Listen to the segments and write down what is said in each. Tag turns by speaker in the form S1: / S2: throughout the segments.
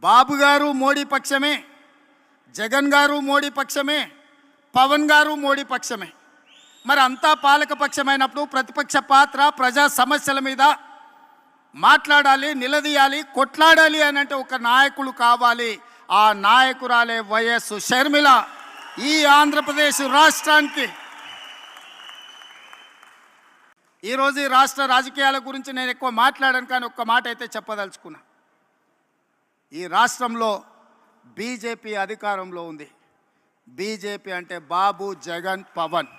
S1: బాబు గారు మోడీ పక్షమే, జగన్ గారు మోడీ పక్షమే, పవన్ గారు మోడీ పక్షమే. మరి అంతా పాలక పక్షమైనప్పుడు ప్రతిపక్ష పాత్ర ప్రజా సమస్యల మీద మాట్లాడాలి, నిలదీయాలి, కొట్లాడాలి అని అంటే ఒక నాయకులు కావాలి. ఆ నాయకురాలే వైఎస్ షర్మిల. ఈ ఆంధ్రప్రదేశ్ రాష్ట్రానికి ఈరోజు ఈ రాష్ట్ర రాజకీయాల గురించి నేను ఎక్కువ మాట్లాడాను, కానీ ఒక్క మాట అయితే చెప్పదలుచుకున్నా. ఈ రాష్ట్రంలో బీజేపీ అధికారంలో ఉంది. బీజేపీ అంటే బాబు, జగన్, పవన్.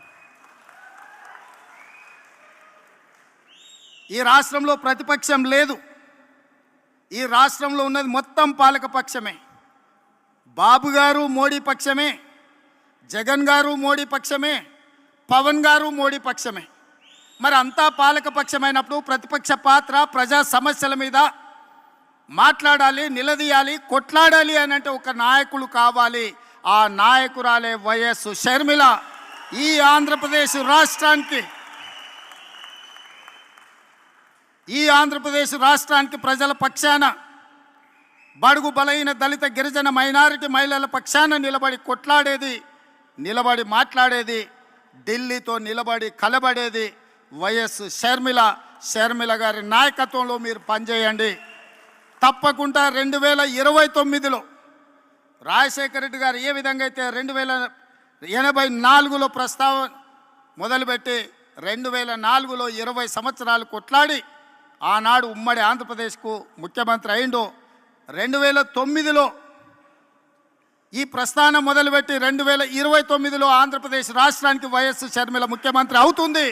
S1: ఈ రాష్ట్రంలో ప్రతిపక్షం లేదు. ఈ రాష్ట్రంలో ఉన్నది మొత్తం పాలక పక్షమే. బాబు గారు మోడీ పక్షమే, జగన్ గారు మోడీ పక్షమే, పవన్ గారు మోడీ పక్షమే. మరి అంతా పాలక పక్షమైనప్పుడు ప్రతిపక్ష పాత్ర ప్రజా సమస్యల మీద మాట్లాడాలి, నిలదీయాలి, కొట్లాడాలి అని అంటే ఒక నాయకులు కావాలి. ఆ నాయకురాలే వైఎస్ షర్మిల. ఈ ఆంధ్రప్రదేశ్ రాష్ట్రానికి ప్రజల పక్షాన, బడుగు బలైన దళిత గిరిజన మైనారిటీ మహిళల పక్షాన నిలబడి కొట్లాడేది, నిలబడి మాట్లాడేది, ఢిల్లీతో నిలబడి కలబడేది వైఎస్ షర్మిల. షర్మిల గారి నాయకత్వంలో మీరు పనిచేయండి. తప్పకుండా 2029లో రాజశేఖర రెడ్డి గారు ఏ విధంగా అయితే 1984లో ప్రస్తావన మొదలుపెట్టి 2004లో 20 సంవత్సరాలు కొట్లాడి ఆనాడు ఉమ్మడి ఆంధ్రప్రదేశ్కు ముఖ్యమంత్రి అయిందో, 2009లో ఈ ప్రస్థానం మొదలుపెట్టి 2029లో ఆంధ్రప్రదేశ్ రాష్ట్రానికి వైఎస్ షర్మిల ముఖ్యమంత్రి అవుతుంది.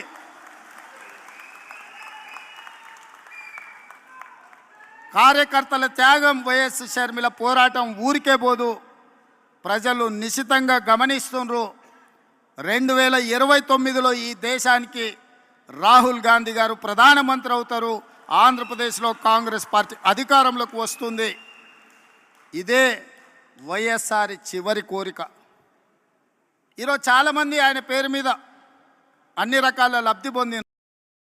S1: కార్యకర్తల త్యాగం, వైఎస్ షర్మిల పోరాటం ఊరికే పోదు. ప్రజలు నిశితంగా గమనిస్తున్నారు. 2029లో ఈ దేశానికి రాహుల్ గాంధీ గారు ప్రధానమంత్రి అవుతారు. ఆంధ్రప్రదేశ్లో కాంగ్రెస్ పార్టీ అధికారంలోకి వస్తుంది. ఇదే వైఎస్ఆర్ చివరి కోరిక. ఈరోజు చాలామంది ఆయన పేరు మీద అన్ని రకాల లబ్ధి పొంది